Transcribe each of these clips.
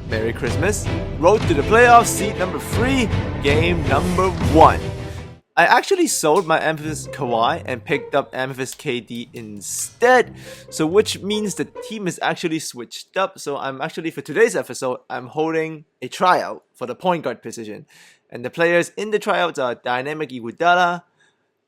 Merry Christmas. Road to the playoffs, seed number 3, game number 1. I actually sold my Amethyst Kawhi and picked up Amethyst KD instead, so which means the team is actually switched up. So I'm actually, for today's episode, I'm holding a tryout for the point guard position. And the players in the tryouts are Dynamic Iguodala,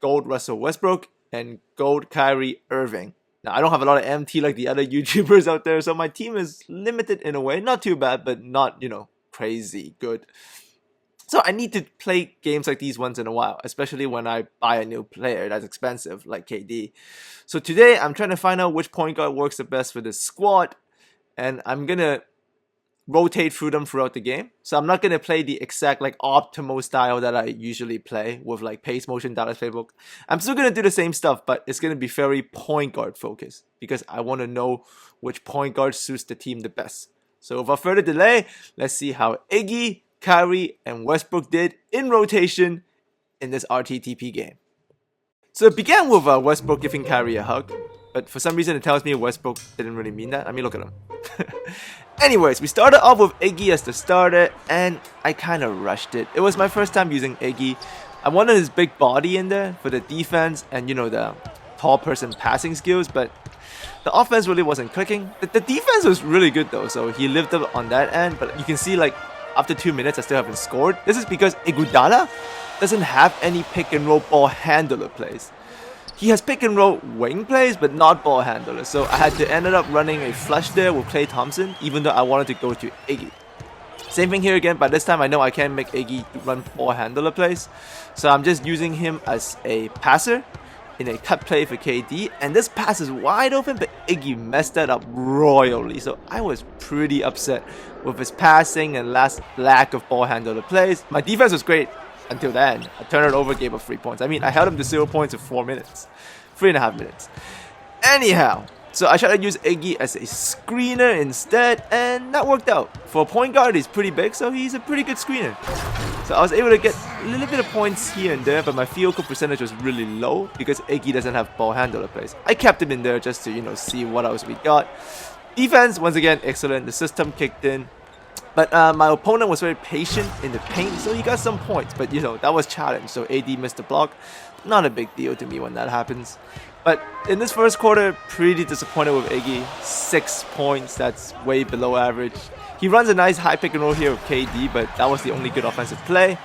Gold Russell Westbrook, and Gold Kyrie Irving. Now, I don't have a lot of MT like the other YouTubers out there, so my team is limited in a way. Not too bad, but not, crazy good. So I need to play games like these once in a while, especially when I buy a new player that's expensive, like KD. So today, I'm trying to find out which point guard works the best for this squad, and I'm going to rotate through them throughout the game. So I'm not going to play the exact optimal style that I usually play with pace motion Dallas playbook. I'm still going to do the same stuff, but it's going to be very point guard focused because I want to know which point guard suits the team the best. So without further delay, let's see how Iggy, Kyrie, and Westbrook did in rotation in this RTTP game. So it began with Westbrook giving Kyrie a hug, but for some reason it tells me Westbrook didn't really mean that. I mean, look at him. Anyways, we started off with Iggy as the starter, and I kind of rushed it. It was my first time using Iggy. I wanted his big body in there for the defense and, the tall person passing skills, but the offense really wasn't clicking. The defense was really good though, so he lived up on that end, but you can see after 2 minutes I still haven't scored. This is because Iguodala doesn't have any pick and roll ball handler plays. He has pick and roll wing plays, but not ball handlers. So I had to end up running a flush there with Klay Thompson, even though I wanted to go to Iggy. Same thing here again, but this time I know I can't make Iggy run ball handler plays. So I'm just using him as a passer in a cut play for KD. And this pass is wide open, but Iggy messed that up royally. So I was pretty upset with his passing and lack of ball handler plays. My defense was great until the end. I turned it over, gave up 3 points. I mean, I held him to 0 points in 4 minutes. 3.5 minutes. Anyhow, so I tried to use Iggy as a screener instead, and that worked out. For a point guard, he's pretty big, so he's a pretty good screener. So I was able to get a little bit of points here and there, but my field goal percentage was really low because Iggy doesn't have ball handler plays. I kept him in there just to, see what else we got. Defense, once again, excellent. The system kicked in. But my opponent was very patient in the paint, so he got some points. But, that was challenged, so AD missed the block. Not a big deal to me when that happens. But in this first quarter, pretty disappointed with Iggy. 6 points, that's way below average. He runs a nice high pick and roll here with KD, but that was the only good offensive play.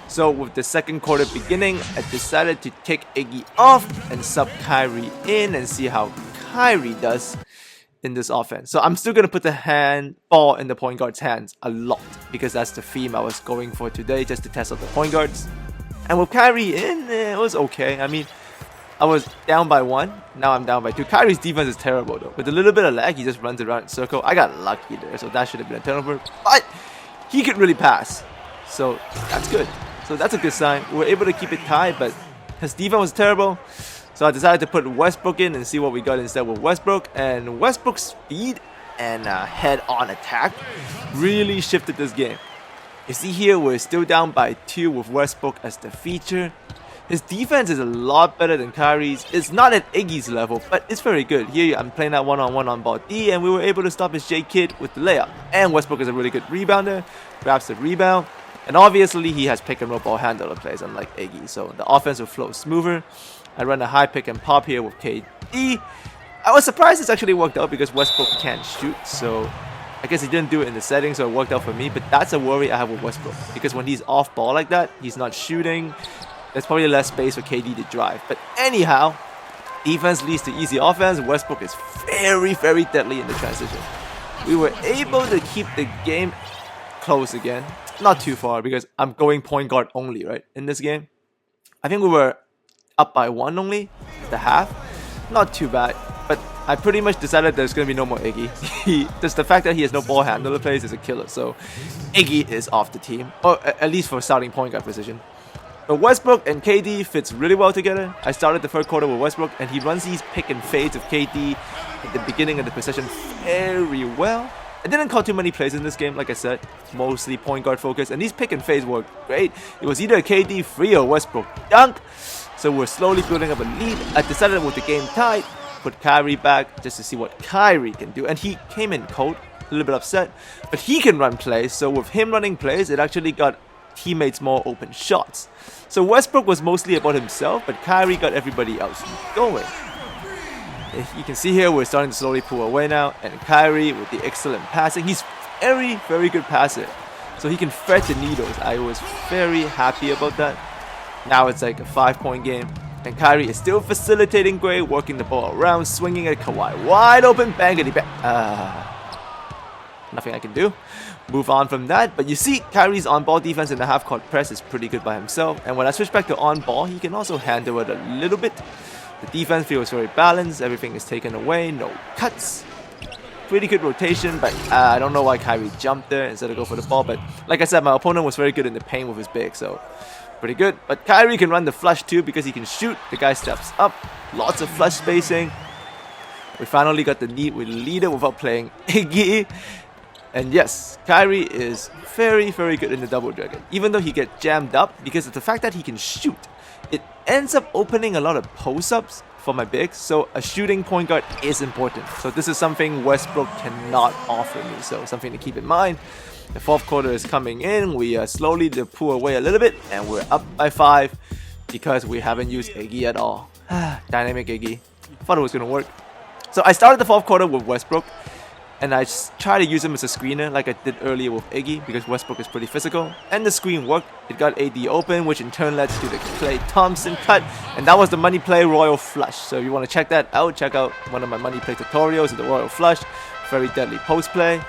So with the second quarter beginning, I decided to take Iggy off and sub Kyrie in and see how Kyrie does in this offense. So I'm still going to put the ball in the point guard's hands a lot because that's the theme I was going for today, just to test out the point guards. And with Kyrie in, it was okay. I mean, I was down by 1, now I'm down by 2. Kyrie's defense is terrible though. With a little bit of lag, he just runs around in a circle. I got lucky there, so that should have been a turnover. But he could really pass, so that's good. So that's a good sign. We were able to keep it tied, but his defense was terrible. So I decided to put Westbrook in and see what we got instead with Westbrook. And Westbrook's speed and head-on attack really shifted this game. You see here, we're still down by 2 with Westbrook as the feature. His defense is a lot better than Kyrie's. It's not at Iggy's level, but it's very good. Here, I'm playing that one-on-one on ball D, and we were able to stop his J-Kid with the layup. And Westbrook is a really good rebounder, grabs the rebound. And obviously, he has pick and roll ball handler plays, unlike Iggy. So the offense will flow smoother. I run a high pick and pop here with KD. I was surprised this actually worked out because Westbrook can't shoot, so I guess he didn't do it in the settings, so it worked out for me. But that's a worry I have with Westbrook because when he's off ball like that, he's not shooting. There's probably less space for KD to drive. But anyhow, defense leads to easy offense. Westbrook is very, very deadly in the transition. We were able to keep the game close again. Not too far because I'm going point guard only, right, in this game. I think we were up by 1 only at the half. Not too bad, but I pretty much decided there's going to be no more Iggy. Just the fact that he has no ball handler plays is a killer, so Iggy is off the team, or at least for starting point guard position. But Westbrook and KD fits really well together. I started the third quarter with Westbrook, and he runs these pick and fades of KD at the beginning of the possession very well. I didn't call too many plays in this game, like I said, mostly point guard focus, and these pick and fades worked great. It was either a KD free or Westbrook dunk, so we're slowly building up a lead. I decided with the game tied, put Kyrie back just to see what Kyrie can do, and he came in cold. a little bit upset. But he can run plays, so with him running plays, it actually got teammates more open shots. So Westbrook was mostly about himself, but Kyrie got everybody else going. You can see here we're starting to slowly pull away now, and Kyrie with the excellent passing. He's very, very good passer, so he can thread the needles. I was very happy about that. Now it's like a 5-point game, and Kyrie is still facilitating great, working the ball around, swinging at Kawhi. Wide open, bangity bang. Nothing I can do. Move on from that, but you see Kyrie's on-ball defense in the half-court press is pretty good by himself, and when I switch back to on-ball, he can also handle it a little bit. The defense feels very balanced, everything is taken away, no cuts. Pretty good rotation, but I don't know why Kyrie jumped there instead of go for the ball, but like I said, my opponent was very good in the paint with his big, so pretty good. But Kyrie can run the flush too because he can shoot, the guy steps up, lots of flush spacing. We finally got the leader without playing Iggy. And yes, Kyrie is very, very good in the double dragon, even though he gets jammed up because of the fact that he can shoot. It ends up opening a lot of post-ups for my bigs, so a shooting point guard is important. So this is something Westbrook cannot offer me, so something to keep in mind. The fourth quarter is coming in, we slowly pull away a little bit, and we're up by 5 because we haven't used Iggy at all. Dynamic Iggy. Thought it was going to work. So I started the fourth quarter with Westbrook, and I just try to use him as a screener like I did earlier with Iggy because Westbrook is pretty physical. And the screen worked. It got AD open, which in turn led to the Klay Thompson cut. And that was the money play Royal Flush. So if you want to check that out, check out one of my money play tutorials of the Royal Flush. Very deadly post play.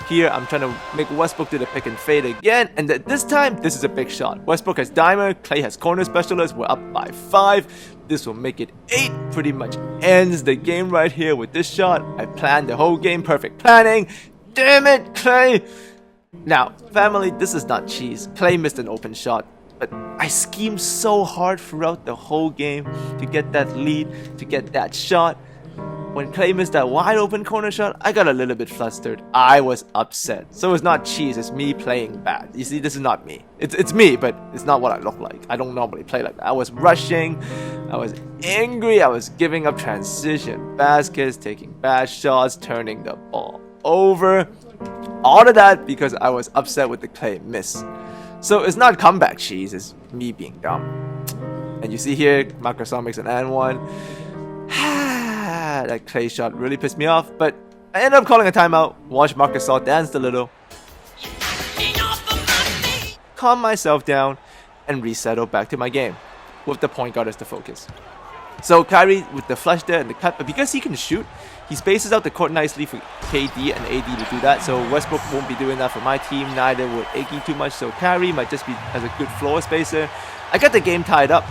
Here, I'm trying to make Westbrook do the pick and fade again. And this time, this is a big shot. Westbrook has dimer, Klay has corner specialist. We're up by 5. This will make it 8. Pretty much ends the game right here with this shot. I planned the whole game. Perfect planning. Damn it, Klay! Now, family, this is not cheese. Klay missed an open shot. But I schemed so hard throughout the whole game to get that lead, to get that shot. When Klay missed that wide open corner shot, I got a little bit flustered. I was upset. So it's not cheese, it's me playing bad. You see, this is not me. It's me, but it's not what I look like. I don't normally play like that. I was rushing, I was angry, I was giving up transition baskets, taking bad shots, turning the ball over. All of that because I was upset with the Klay miss. So it's not comeback cheese, it's me being dumb. And you see here, Marc Gasol makes an and one. That Klay shot really pissed me off, but I ended up calling a timeout, watched Marc Gasol dance a little, calm myself down, and resettle back to my game, with the point guard as the focus. So Kyrie with the flush there and the cut, but because he can shoot, he spaces out the court nicely for KD and AD to do that, so Westbrook won't be doing that for my team, neither will Iggy too much, so Kyrie might just be as a good floor spacer. I got the game tied up.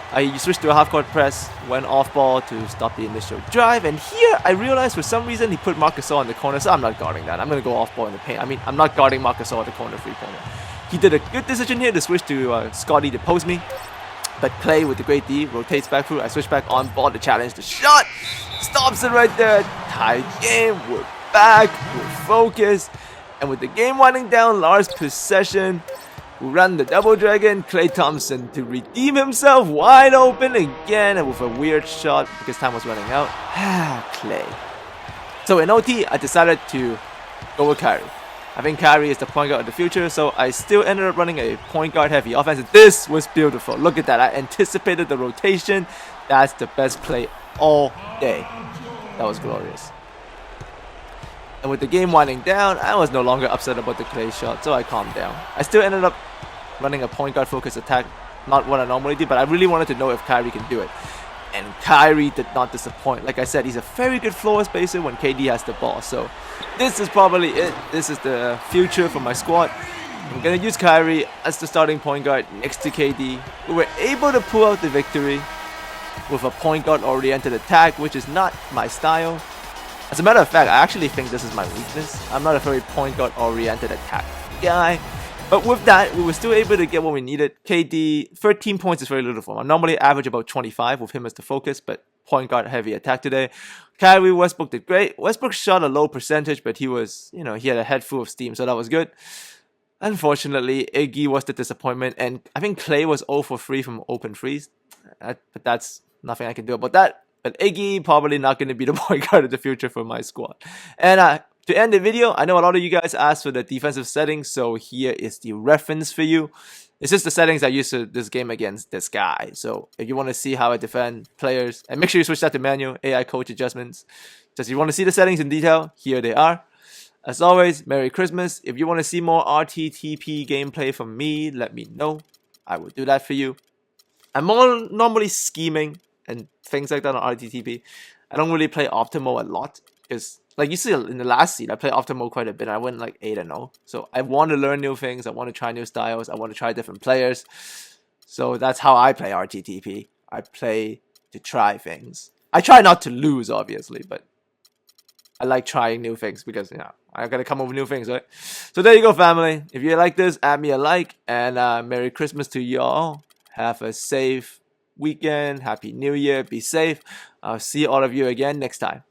I switched to a half-court press, went off-ball to stop the initial drive, and here I realized for some reason he put Marc Gasol in the corner, so I'm not guarding that. I'm going to go off-ball in the paint. I mean, I'm not guarding Marc Gasol at the corner three-pointer. He did a good decision here to switch to Scotty to post me, but Klay with the great D rotates back through. I switch back on-ball to challenge the shot. Stops it right there. Tied game. We're back. We're focused. And with the game winding down, last possession, we run the double dragon, Klay Thompson to redeem himself, wide open again, and with a weird shot because time was running out. Klay. So in OT, I decided to go with Kyrie. I think Kyrie is the point guard of the future, so I still ended up running a point guard heavy offense. This was beautiful. Look at that. I anticipated the rotation. That's the best play all day. That was glorious. And with the game winding down, I was no longer upset about the Klay shot, so I calmed down. I still ended up running a point guard focused attack, not what I normally do, but I really wanted to know if Kyrie can do it. And Kyrie did not disappoint. Like I said, he's a very good floor spacer when KD has the ball, so this is probably it. This is the future for my squad. I'm going to use Kyrie as the starting point guard next to KD. We were able to pull out the victory with a point guard oriented attack, which is not my style. As a matter of fact, I actually think this is my weakness. I'm not a very point guard oriented attack guy. But with that, we were still able to get what we needed. KD, 13 points is very little for him. I normally average about 25 with him as the focus, but point guard heavy attack today. Kyrie, Westbrook did great. Westbrook shot a low percentage, but he was, he had a head full of steam, so that was good. Unfortunately, Iggy was the disappointment, and I think Klay was 0 for 3 from open threes. But that's nothing I can do about that. But Iggy probably not going to be the point guard of the future for my squad. And To end the video, I know a lot of you guys asked for the defensive settings, so here is the reference for you. It's just the settings I used to this game against this guy. So if you want to see how I defend players, and make sure you switch that to manual, AI coach adjustments. Just if you want to see the settings in detail, here they are. As always, Merry Christmas. If you want to see more RTTP gameplay from me, let me know. I will do that for you. I'm more normally scheming and things like that on RTTP. I don't really play Optimal a lot because, like you see in the last seed, I played Optimal quite a bit. I went like 8-0. So I want to learn new things. I want to try new styles. I want to try different players. So that's how I play RTTP. I play to try things. I try not to lose, obviously, but I like trying new things because, you know, I gotta come up with new things, right? So there you go, family. If you like this, add me a like, and Merry Christmas to y'all. Have a safe weekend. Happy New Year. Be safe. I'll see all of you again next time.